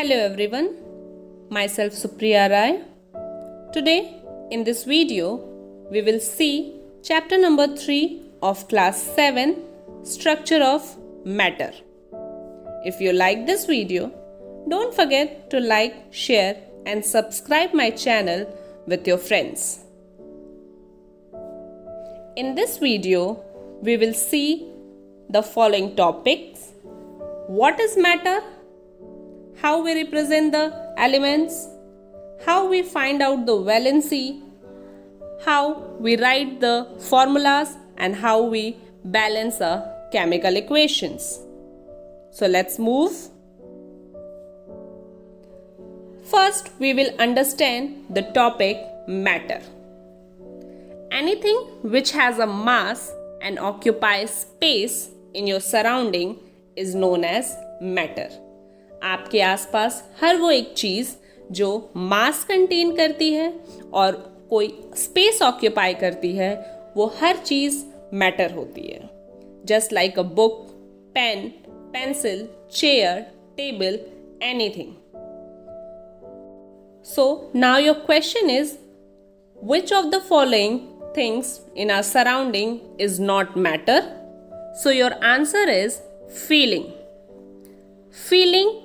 Hello everyone, myself Supriya Rai. Today in this video we will see chapter number 3 of class 7, Structure of Matter. If you like this video, don't forget to like, share and subscribe my channel with your friends. In this video we will see the following topics: what is matter, how we represent the elements, how we find out the valency, how we write the formulas, and how we balance the chemical equations. So let's move. First, we will understand the topic matter. Anything which has a mass and occupies space in your surrounding is known as matter. आपके आसपास हर वो एक चीज़ जो मास contain करती है और कोई space occupy करती है, वो हर चीज़ मैटर होती है. Just like a book, pen, pencil, chair, table, anything. So now your question is, which of the following things in our surrounding is not matter? So your answer is feeling. Feeling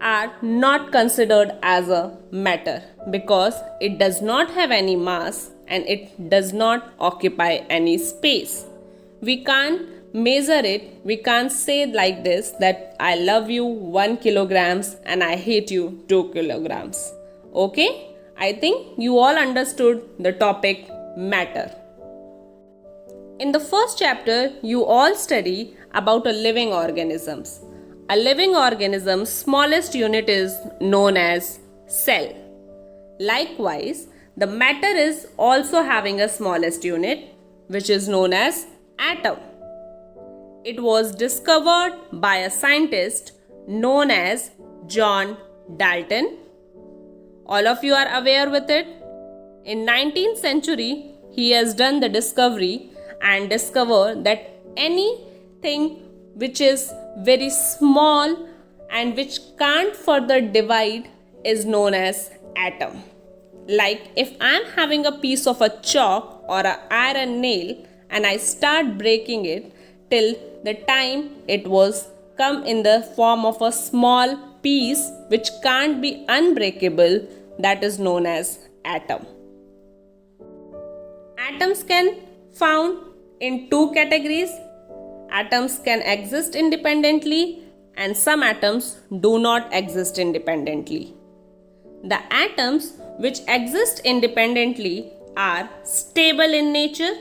are not considered as a matter because it does not have any mass and it does not occupy any space. We can't measure it. We can't say like this that I love you 1 kilograms and I hate you 2 kilograms. Okay? I think you all understood the topic matter. In the first chapter, you all study about a living organisms. A living organism's smallest unit is known as cell. Likewise, the matter is also having a smallest unit, which is known as atom. It was discovered by a scientist known as John Dalton. All of you are aware with it. In 19th century, he has done the discovery and discovered that anything which is very small and which can't further divide is known as atom. Like if I am having a piece of a chalk or an iron nail and I start breaking it till the time it was come in the form of a small piece which can't be unbreakable, that is known as atom. Atoms can found in two categories. Atoms can exist independently and some atoms do not exist independently. The atoms which exist independently are stable in nature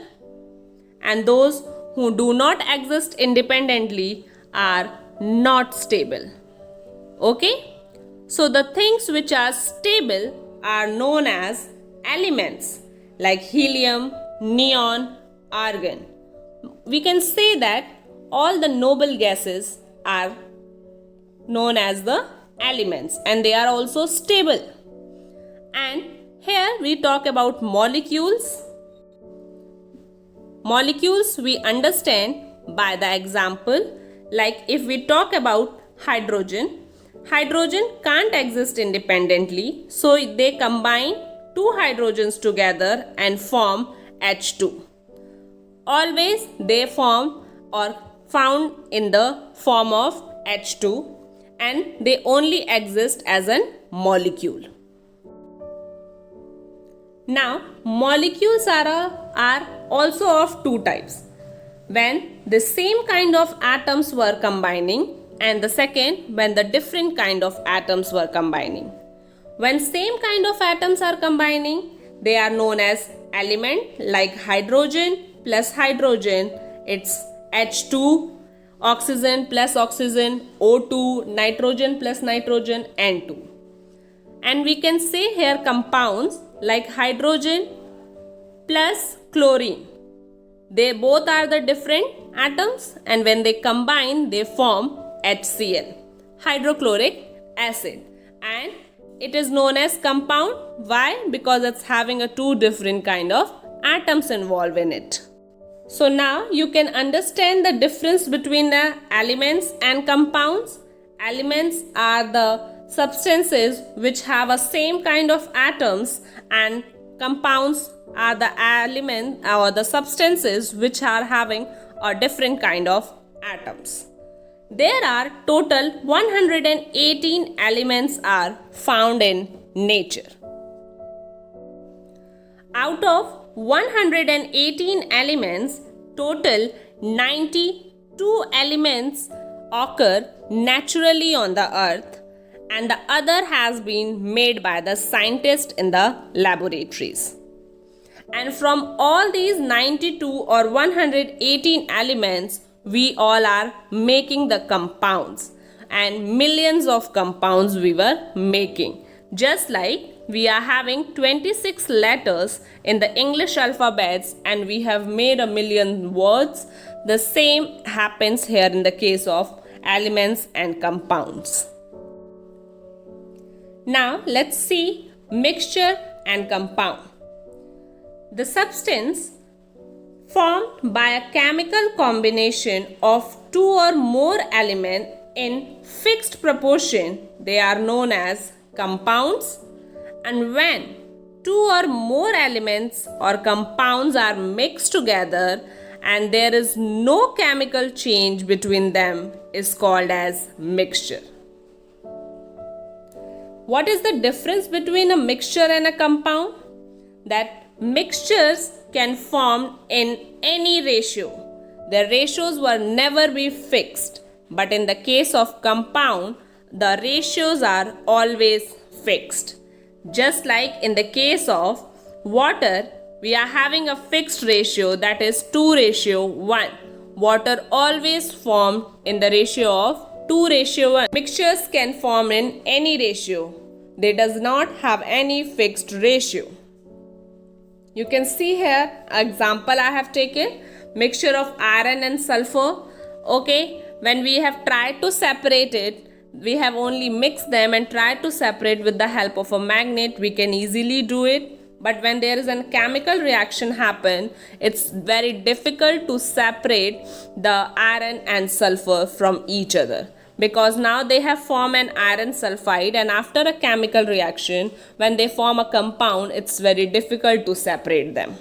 and those who do not exist independently are not stable. Okay? So the things which are stable are known as elements like helium, neon, argon. We can say that all the noble gases are known as the elements and they are also stable. And here we talk about molecules. Molecules we understand by the example, like if we talk about hydrogen, hydrogen can't exist independently, so they combine two hydrogens together and form H2. Always they form or found in the form of H2 and they only exist as a molecule. Now molecules are also of two types. When the same kind of atoms were combining and the second when the different kind of atoms were combining. When same kind of atoms are combining, they are known as element like hydrogen plus hydrogen, it's H2, oxygen plus oxygen, O2, nitrogen plus nitrogen, N2. And we can say here compounds like hydrogen plus chlorine. They both are the different atoms and when they combine they form HCl, hydrochloric acid, and it is known as compound. Why? Because it's having a two different kind of atoms involved in it. So now you can understand the difference between the elements and compounds. Elements are the substances which have a same kind of atoms, and compounds are the element or the substances which are having a different kind of atoms. There are total 118 elements are found in nature. Out of 118 elements, total 92 elements occur naturally on the earth, and the other has been made by the scientists in the laboratories. And from all these 92 or 118 elements, we all are making the compounds, and millions of compounds we were making. Just like we are having 26 letters in the English alphabets and we have made a million words, the same happens here in the case of elements and compounds. Now let's see mixture and compound. The substance formed by a chemical combination of two or more elements in fixed proportion, they are known as compounds. And when two or more elements or compounds are mixed together and there is no chemical change between them, is called as mixture. What is the difference between a mixture and a compound? That mixtures can form in any ratio. Their ratios will never be fixed. But in the case of compound, the ratios are always fixed. Just like in the case of water, we are having a fixed ratio, that is 2:1. Water always formed in the ratio of 2:1. Mixtures can form in any ratio. They does not have any fixed ratio. You can see here example I have taken, mixture of iron and sulfur. Okay, when we have tried to separate it, we have only mixed them and tried to separate with the help of a magnet. We can easily do it. But when there is a chemical reaction happen, it's very difficult to separate the iron and sulfur from each other, because now they have formed an iron sulfide, and after a chemical reaction, when they form a compound, it's very difficult to separate them.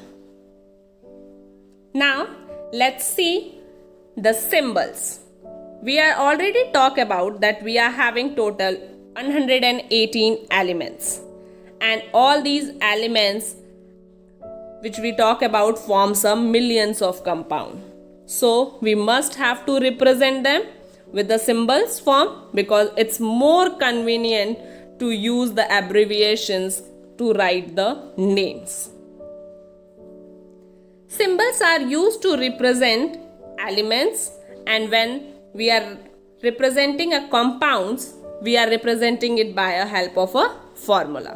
Now let's see the symbols. We are already talked about that we are having total 118 elements, and all these elements which we talk about form some millions of compounds. So we must have to represent them with the symbols form, because it's more convenient to use the abbreviations to write the names. Symbols are used to represent elements, and when we are representing a compounds, we are representing it by a help of a formula.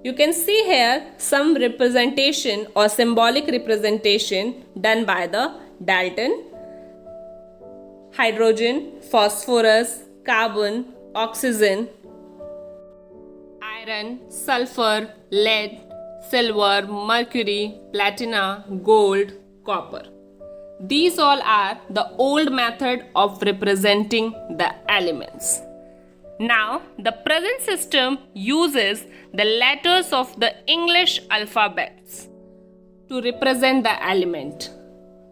You can see here some representation or symbolic representation done by the Dalton. Hydrogen, phosphorus, carbon, oxygen, iron, sulfur, lead, silver, mercury, platinum, gold, copper. These all are the old method of representing the elements. Now, the present system uses the letters of the English alphabets to represent the element.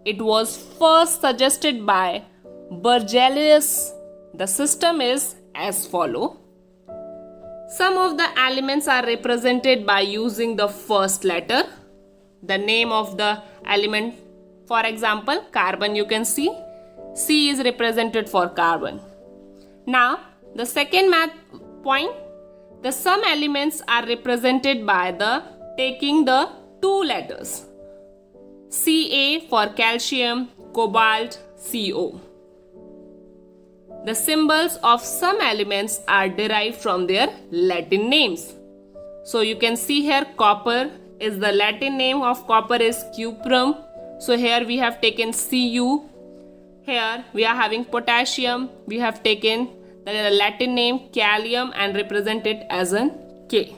It was first suggested by Berzelius. The system is as follows. Some of the elements are represented by using the first letter, the name of the element. For example, carbon, you can see C is represented for carbon. Now, the second point, the some elements are represented by the taking the two letters, Ca for calcium, cobalt, Co. The symbols of some elements are derived from their Latin names. So you can see here copper is the Latin name of copper is cuprum. So here we have taken Cu. Here we are having potassium. We have taken the Latin name Kalium and represent it as an K.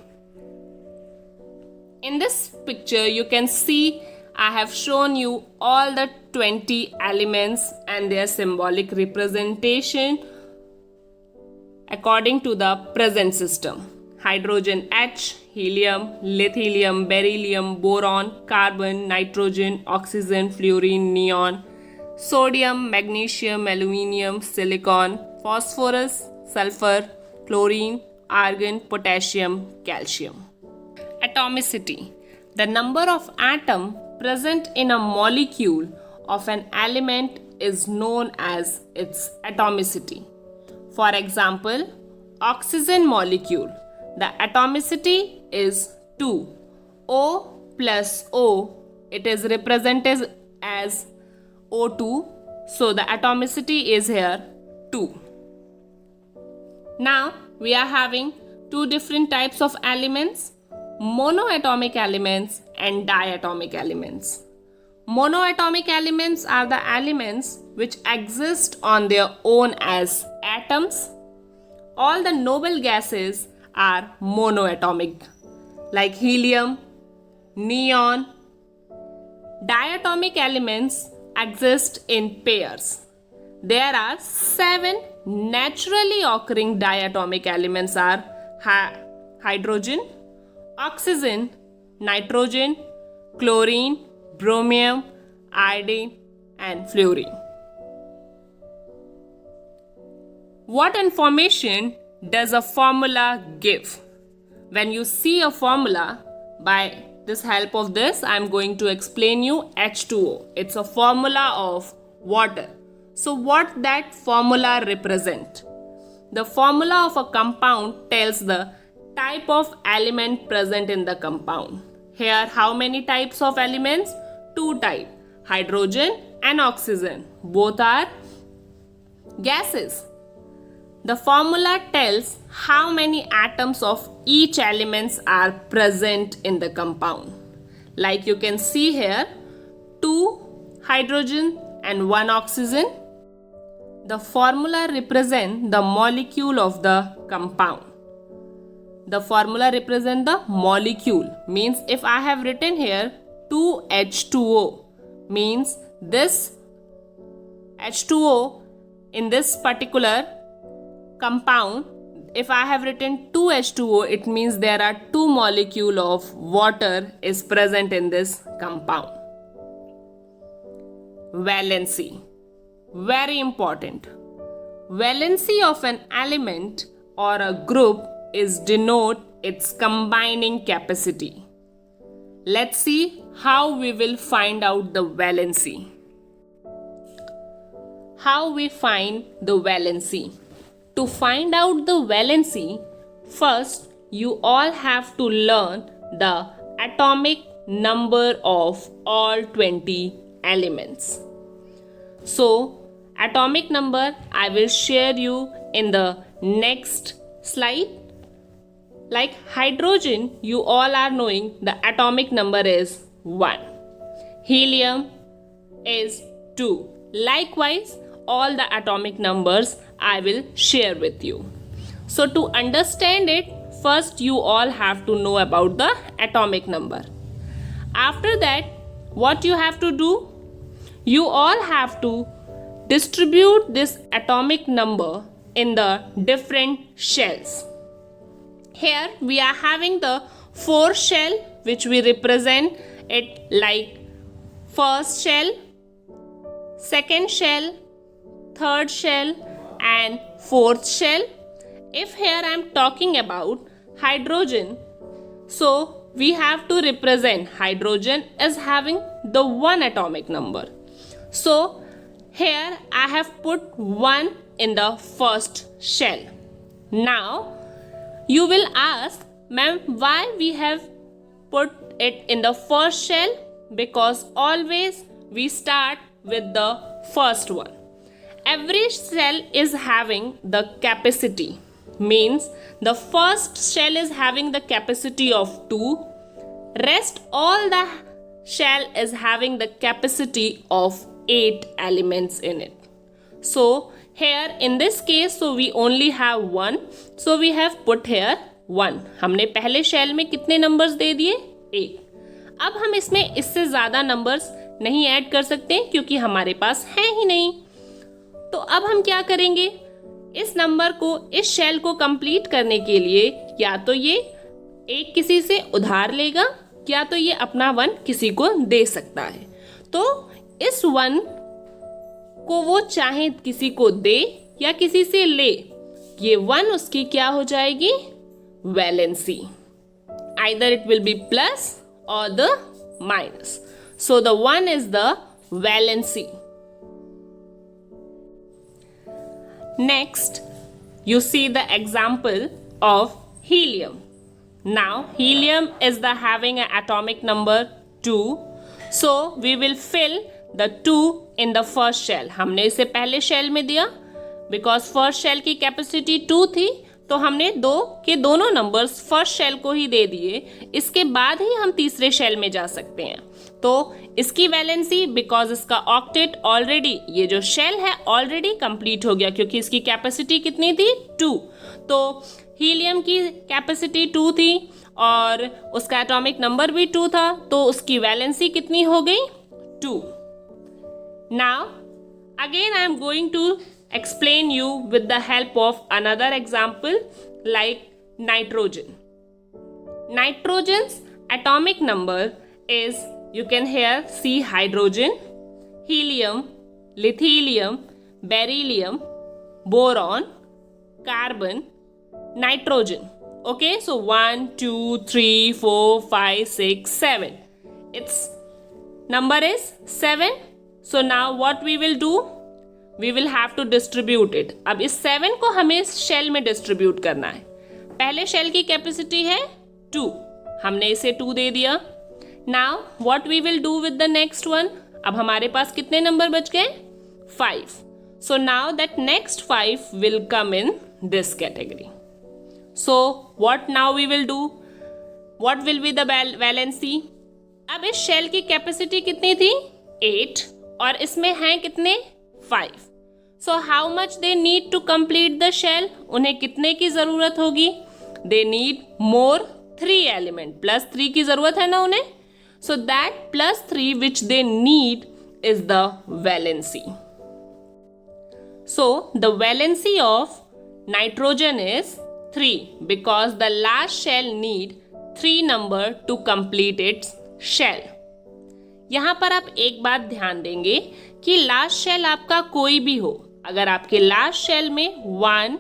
In this picture you can see I have shown you all the 20 elements and their symbolic representation according to the present system. Hydrogen H, helium, lithium, beryllium, boron, carbon, nitrogen, oxygen, fluorine, neon, sodium, magnesium, aluminium, silicon, phosphorus, sulfur, chlorine, argon, potassium, calcium. Atomicity. The number of atoms present in a molecule of an element is known as its atomicity. For example, oxygen molecule, the atomicity is 2. O plus O, it is represented as O2, so the atomicity is here 2. Now we are having two different types of elements, monoatomic elements and diatomic elements. Monoatomic elements are the elements which exist on their own as atoms. All the noble gases are monoatomic, like helium, neon. Diatomic elements exist in pairs. There are 7 naturally occurring diatomic elements are hydrogen, oxygen, nitrogen, chlorine, bromine, iodine and fluorine. What information does a formula give? When you see a formula, by this help of this I am going to explain you H2O. It's a formula of water. So what that formula represent? The formula of a compound tells the type of element present in the compound. Here how many types of elements? 2 types, hydrogen and oxygen. Both are gases. The formula tells how many atoms of each elements are present in the compound. Like you can see here, 2 hydrogen and 1 oxygen. The formula represents the molecule of the compound. The formula represents the molecule. Means if I have written here 2H2O, means this H2O in this particular compound, if I have written 2H2O, it means there are 2 molecules of water is present in this compound. Valency. Very important. Valency of an element or a group is denote its combining capacity. Let's see how we will find out the valency. How we find the valency? To find out the valency, first you all have to learn the atomic number of all 20 elements. So atomic number I will share you in the next slide. Like hydrogen, you all are knowing the atomic number is 1. Helium is 2. Likewise, all the atomic numbers I will share with you. So to understand it, first you all have to know about the atomic number. After that, what you have to do? You all have to distribute this atomic number in the different shells. Here we are having the 4 shell which we represent it like first shell, second shell, third shell and fourth shell. If here I am talking about hydrogen, so we have to represent hydrogen as having the 1 atomic number. So here I have put 1 in the first shell. Now you will ask, ma'am, why we have put it in the first shell? Because always we start with the first one. Every cell is having the capacity. Means the first shell is having the capacity of 2. Rest all the shell is having the capacity of 8 elements in it. So here in this case, so we only have 1. So we have put here 1. हमने पहले shell में कितने numbers they दिए? 1. अब हम इसमें इससे ज़्यादा नंबर्स नहीं ऐड कर सकते क्योंकि हमारे पास है ही नहीं. तो अब हम क्या करेंगे? इस नंबर को, इस शेल को कंप्लीट करने के लिए या तो ये एक किसी से उधार लेगा या तो ये अपना 1 किसी को दे सकता है। तो इस 1 को वो चाहे किसी को दे या किसी से ले, ये 1 उसकी क्या हो जाएगी, valency. Either it will be plus or the minus. So the 1 is the valency. Next, you see the example of helium. Now, helium is the having an atomic number 2. So we will fill the 2 in the first shell. हमने इसे पहले shell में दिया because first shell की capacity 2 थी, तो हमने 2 के दोनों नंबर्स फर्स्ट शेल को ही दे दिए। इसके बाद ही हम तीसरे शेल में जा सकते हैं। तो इसकी वैलेंसी, बिकॉज इसका ऑक्टेट ऑलरेडी, ये जो शेल है ऑलरेडी कंप्लीट हो गया क्योंकि इसकी कैपेसिटी कितनी थी, 2। तो हीलियम की कैपेसिटी 2 थी और उसका एटॉमिक नंबर भी 2 था, तो उसकी वैलेंसी कितनी हो गई, 2। Now again I am going to explain you with the help of another example like nitrogen. Nitrogen's atomic number is, you can here see hydrogen, helium, lithium, beryllium, boron, carbon, nitrogen. Okay, so 1 2 3 4 5 6 7, its number is 7. So now what we will do, we will have to distribute it. अब इस 7 को हमें इस shell में distribute करना है। पहले shell की कैपेसिटी है 2, हमने इसे 2 दे दिया। Now what we will do with the next one, अब हमारे पास कितने नंबर बच गए, 5। So now that next 5 will come in this category. So what now we will do, what will be the valency. अब इस शेल की capacity कितनी थी, 8, और इसमें हैं कितने, 5। So how much they need to complete the shell? उन्हें कितने की जरूरत होगी, they need more 3 element, plus 3 की जरूरत है ना उन्हें। So that plus 3 which they need is the valency. So the valency of nitrogen is 3 because the last shell need 3 number to complete its shell. यहाँ पर आप एक बात ध्यान देंगे कि लास्ट शेल आपका कोई भी हो, अगर आपके लास्ट शेल में 1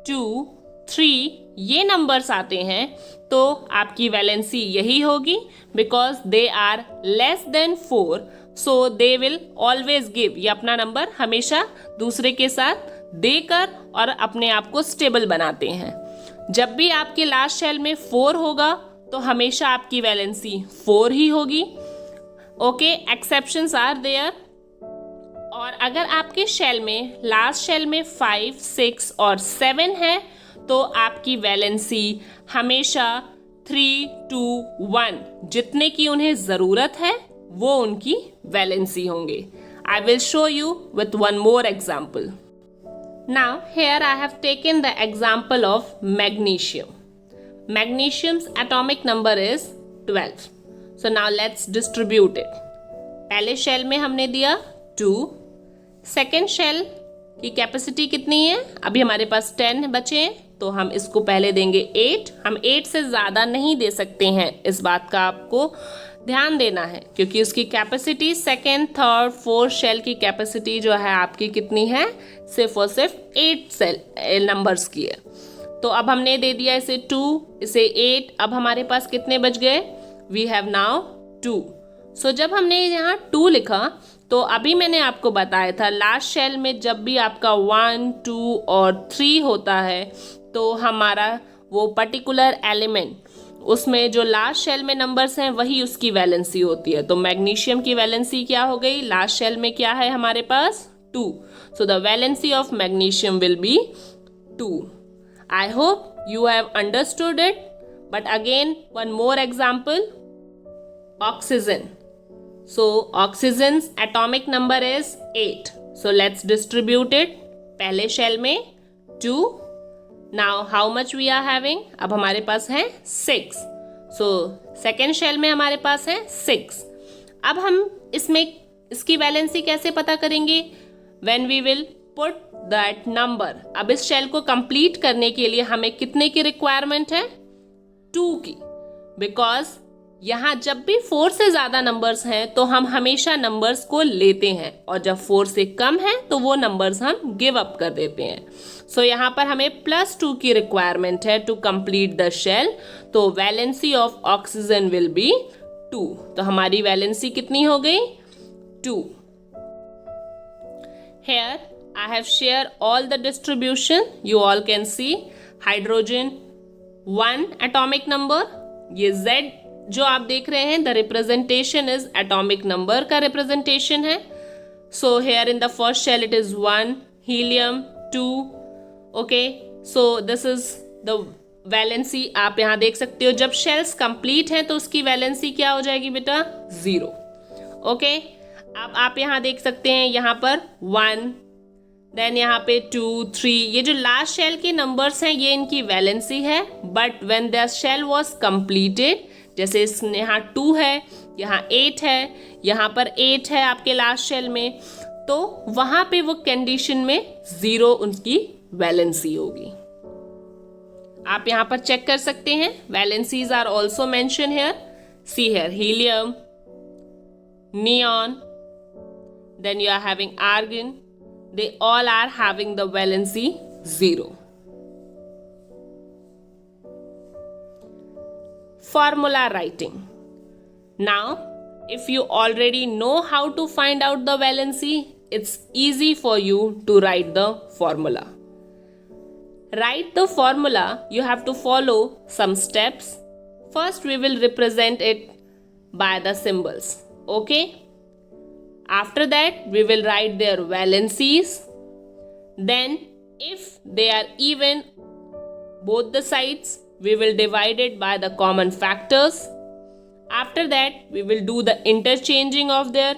2 3 ये नंबर्स आते हैं तो आपकी वैलेंसी यही होगी, because they are less than 4, so they will always give, ये अपना नंबर हमेशा दूसरे के साथ देकर और अपने आप को स्टेबल बनाते हैं। जब भी आपके लास्ट शेल में 4 होगा तो हमेशा आपकी वैलेंसी 4 ही होगी। Okay, exceptions are there. और अगर आपके शेल में लास्ट शेल में 5 6 और 7 है तो आपकी वैलेंसी हमेशा 3 2 1 जितने की उन्हें ज़रूरत है वो उनकी वैलेंसी होंगे। I will show you with one more example. Now here I have taken the example of magnesium. Magnesium's atomic number is 12. So now let's distribute it. पहले शेल में हमने दिया 2, सेकेंड शेल की कैपेसिटी कितनी है, अभी हमारे पास 10 बचे हैं तो हम इसको पहले देंगे 8। हम 8 से ज़्यादा नहीं दे सकते हैं, इस बात का आपको ध्यान देना है, क्योंकि उसकी capacity second third fourth shell की कैपेसिटी जो है आपकी कितनी है, सिर्फ और सिर्फ 8 सेल नंबर्स की है। तो अब हमने दे दिया इसे 2, इसे 8, अब हमारे पास कितने बच गए, वी हैव नाउ 2। सो जब हमने यहाँ 2 लिखा तो अभी मैंने आपको बताया था लास्ट शेल में जब भी आपका 1 2 और 3 होता है तो हमारा वो पर्टिकुलर एलिमेंट उसमें जो लास्ट शेल में नंबर्स हैं वही उसकी वैलेंसी होती है। तो मैग्नीशियम की वैलेंसी क्या हो गई, लास्ट शेल में क्या है हमारे पास 2, so the valency of magnesium will be 2। I hope you have understood it, but again one more example, oxygen. So oxygen's atomic number is 8. So let's distribute it. पहले shell में 2. Now how much we are having? अब हमारे पास है 6. So second shell में हमारे पास है 6. अब हम इसमें इसकी वैलेंसी कैसे पता करेंगे? When we will put that number. अब इस शेल को कंप्लीट करने के लिए हमें कितने की रिक्वायरमेंट है? 2 की, बिकॉज यहाँ जब भी 4 से ज़्यादा नंबर्स हैं तो हम हमेशा नंबर्स को लेते हैं, और जब 4 से कम है तो वो नंबर्स हम गिव अप कर देते हैं। सो यहाँ पर हमें +2 की रिक्वायरमेंट है टू कंप्लीट द शेल। तो valency of oxygen will be 2। तो हमारी वैलेंसी कितनी हो गई? 2। Here I have shared all the distribution. You all can see hydrogen 1 atomic number. ये Z जो आप देख रहे हैं, the representation is atomic number का representation है. So here in the first shell it is 1, helium 2. Okay, so this is the valency. आप यहाँ देख सकते हो जब shells complete हैं तो उसकी valency क्या हो जाएगी बेटा? 0. Okay, अब आप यहाँ देख सकते हैं यहाँ पर 1, देन यहाँ पे 2, 3, ये जो लास्ट शेल के नंबर्स हैं ये इनकी वैलेंसी है। But when the shell was completed, जैसे इसमें यहाँ 2 है, यहाँ 8 है, यहाँ पर 8 है आपके लास्ट शेल में, तो वहाँ पे वो कंडीशन में 0 उनकी वैलेंसी होगी। आप यहाँ पर चेक कर सकते हैं, valencies are also mention here. See here helium, neon, then you are having argon, they all are having the valency 0. Formula writing. Now if you already know how to find out the valency, it's easy for you to write the formula. Write the formula, you have to follow some steps. First we will represent it by the symbols. Okay, after that we will write their valencies. Then if they are even both the sides, we will divide it by the common factors. After that we will do the interchanging of their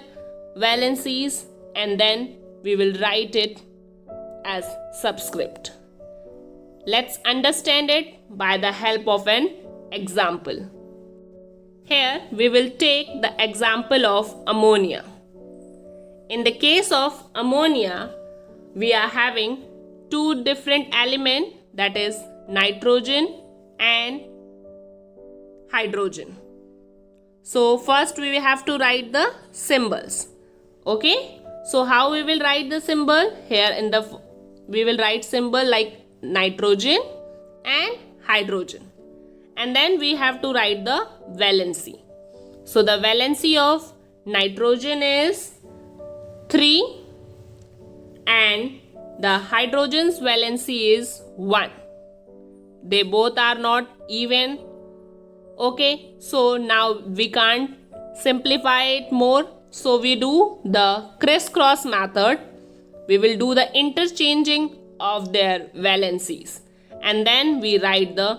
valencies, and then we will write it as subscript. Let's understand it by the help of an example. Here we will take the example of ammonia. In the case of ammonia, we are having 2 different elements, that is nitrogen and hydrogen. So first we will have to write the symbols. Okay, so how we will write the symbol? Here in the we will write symbol like nitrogen and hydrogen, and then we have to write the valency. So the valency of nitrogen is 3 and the hydrogen's valency is 1. They both are not even. Okay, so now we can't simplify it more, so we do the crisscross method. We will do the interchanging of their valencies, and then we write the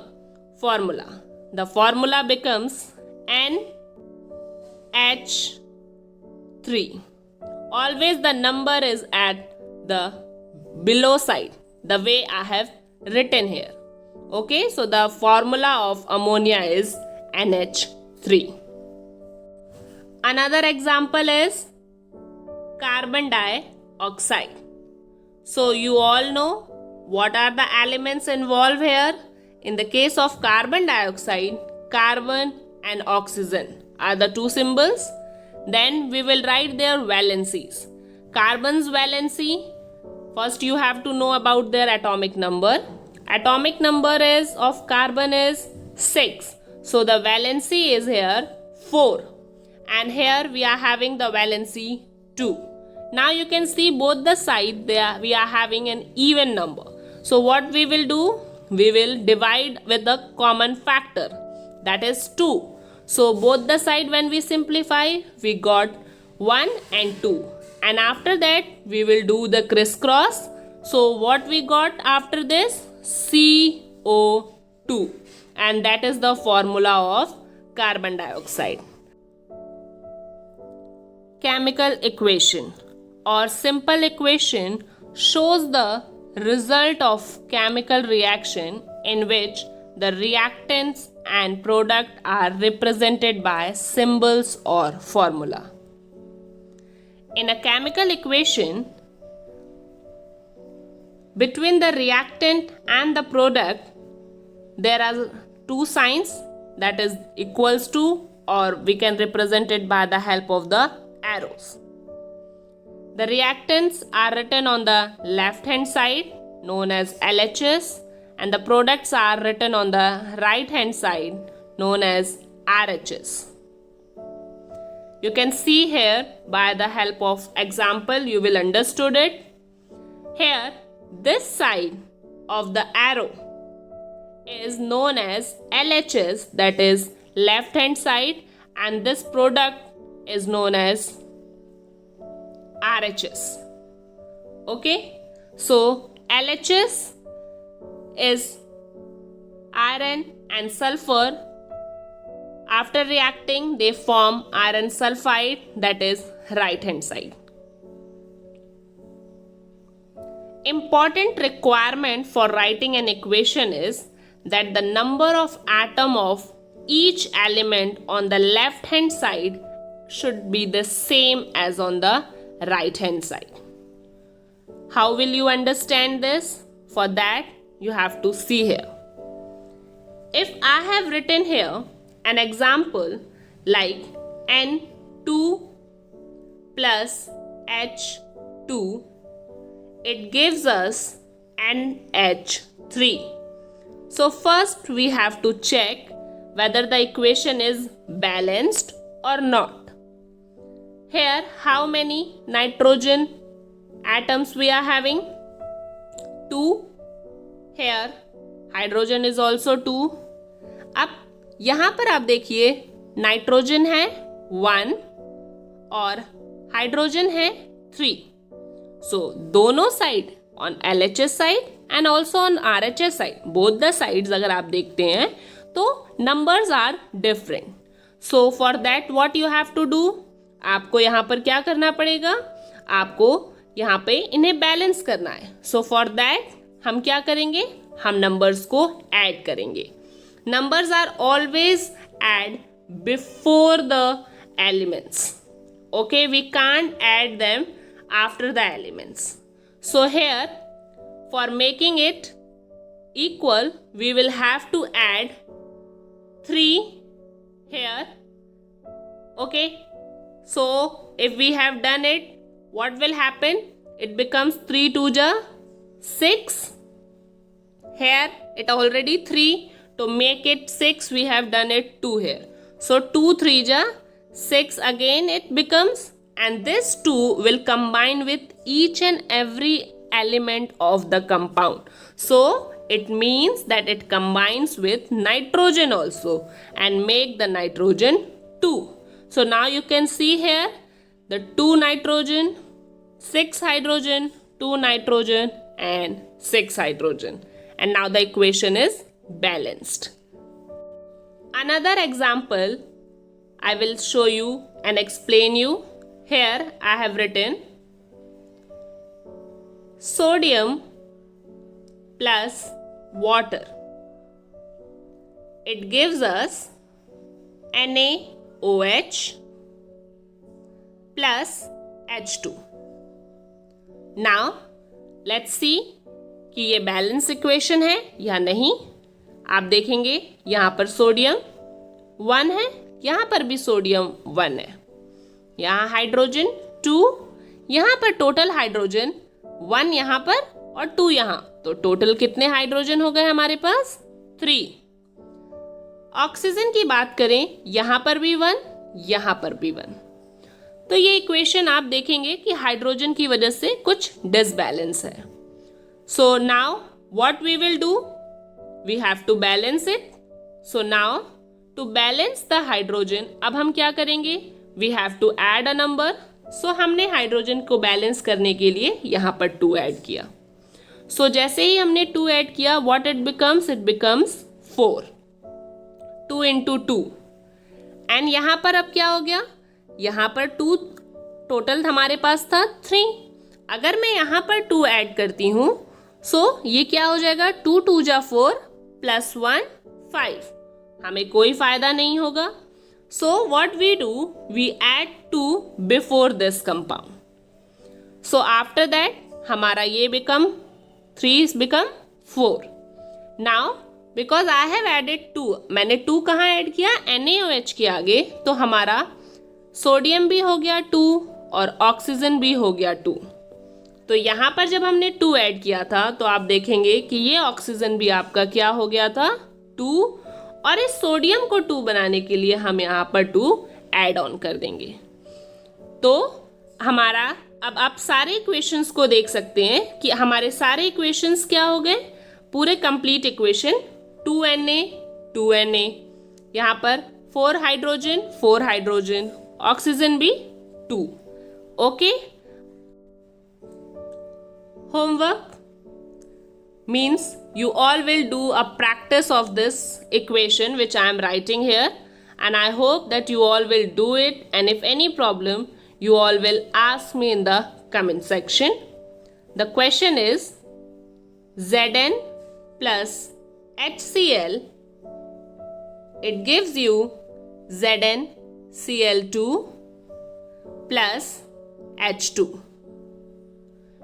formula. The formula becomes NH3. Always the number is at the below side, the way I have written here. Okay, so the formula of ammonia is NH3. Another example is carbon dioxide. So you all know what are the elements involved here. In the case of carbon dioxide, carbon and oxygen are the 2 symbols. Then we will write their valencies. Carbon's valency, first you have to know about their atomic number. Atomic number is of carbon is 6. So the valency is here 4. And here we are having the valency 2. Now you can see both the side there we are having an even number. So what we will do? We will divide with the common factor, that is 2. So both the side when we simplify, we got 1 and 2. And after that we will do the crisscross. So what we got after this? CO2. And that is the formula of carbon dioxide. Chemical equation or simple equation shows the result of chemical reaction in which the reactants and product are represented by symbols or formula. In a chemical equation, between the reactant and the product there are two signs, that is equals to, or we can represent it by the help of the arrows. The reactants are written on the left hand side, known as LHS, and the products are written on the right hand side, known as RHS. You can see here by the help of example you will understood it. Here this side of the arrow is known as LHS, that is left hand side, and this product is known as RHS. Okay, so LHS is iron and sulfur. After reacting they form iron sulfide, that is right hand side. Important requirement for writing an equation is that the number of atom of each element on the left hand side should be the same as on the right hand side. How will you understand this? For that you have to see here. If I have written here an example like N2 plus H2, it gives us NH3. So first we have to check whether the equation is balanced or not. Here how many nitrogen atoms we are having? 2. Here hydrogen is also 2. अब यहाँ पर आप देखिए nitrogen है 1 और hydrogen है 3. So दोनों side on LHS side and also on RHS side, both the sides अगर आप देखते हैं तो numbers are different. So for that what you have to do, आपको यहाँ पर क्या करना पड़ेगा, आपको यहाँ पे इन्हें बैलेंस करना है. सो फॉर दैट हम क्या करेंगे, हम नंबर्स को ऐड करेंगे. Numbers are always add before the elements. Okay, we can't add them after the elements. So here for making it equal we will have to add 3 here. Okay, so if we have done it, what will happen, it becomes 3 2 ja 6. Here it already 3, to make it 6 we have done it 2 here. So 2 3 ja 6 again it becomes, and this 2 will combine with each and every element of the compound. So it means that it combines with nitrogen also and make the nitrogen 2. So now you can see here the 2 nitrogen, 6 hydrogen, 2 nitrogen and 6 hydrogen. And now the equation is balanced. Another example I will show you and explain you. Here I have written sodium plus water. It gives us NaOH plus H2. Now let's see कि ये balance equation है या नहीं. आप देखेंगे यहाँ पर sodium 1 है, यहाँ पर भी सोडियम 1 है, यहाँ हाइड्रोजन 2, यहाँ पर टोटल हाइड्रोजन 1 यहाँ पर और 2 यहाँ, तो टोटल कितने हाइड्रोजन हो गए हमारे पास 3. ऑक्सीजन की बात करें, यहाँ पर भी 1, यहाँ पर भी 1. तो ये इक्वेशन आप देखेंगे कि हाइड्रोजन की वजह से कुछ डिसबैलेंस है. So now what we will do? We have to balance it. So now to balance the hydrogen, अब हम क्या करेंगे? We have to add a number. So हमने हाइड्रोजन को बैलेंस करने के लिए यहाँ पर 2 ऐड किया. So जैसे ही हमने 2 ऐड किया, what it becomes? It becomes 4. 2 into 2. And यहाँ पर अब क्या हो गया? यहाँ पर 2 टोटल हमारे पास था 3. अगर मैं यहाँ पर 2 ऐड करती हूँ, सो ये क्या हो जाएगा, 2 2 जा 4 प्लस 1 5. हमें कोई फायदा नहीं होगा. So what we do, we add 2 before this compound. So after that हमारा ये become 3 is become 4. Now because I have added 2, मैंने 2 कहाँ ऐड किया? NaOH के आगे, तो हमारा सोडियम भी हो गया 2 और ऑक्सीजन भी हो गया 2. तो यहाँ पर जब हमने 2 ऐड किया था तो आप देखेंगे कि ये ऑक्सीजन भी आपका क्या हो गया था? 2. और इस सोडियम को 2 बनाने के लिए हम यहाँ पर 2 ऐड ऑन कर देंगे. तो हमारा अब आप सारे इक्वेशंस को देख सकते हैं कि हमारे सारे इक्वेशंस क्या हो गए? पूरे कंप्लीट इक्वेशन 2Na 2Na, यहाँ पर 4 हाइड्रोजन, ऑक्सीजन भी 2. Okay. Homework means you all will do a practice of this equation which I am writing here, and I hope that you all will do it, and if any problem you all will ask me in the comment section. The question is Zn plus HCl, it gives you ZnCl2 plus H2.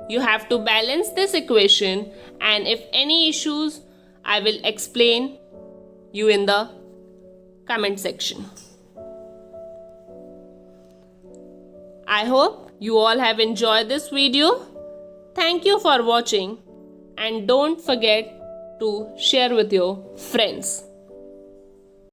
You have to balance this equation, and if any issues, I will explain you in the comment section. I hope you all have enjoyed this video. Thank you for watching, and don't forget to share with your friends.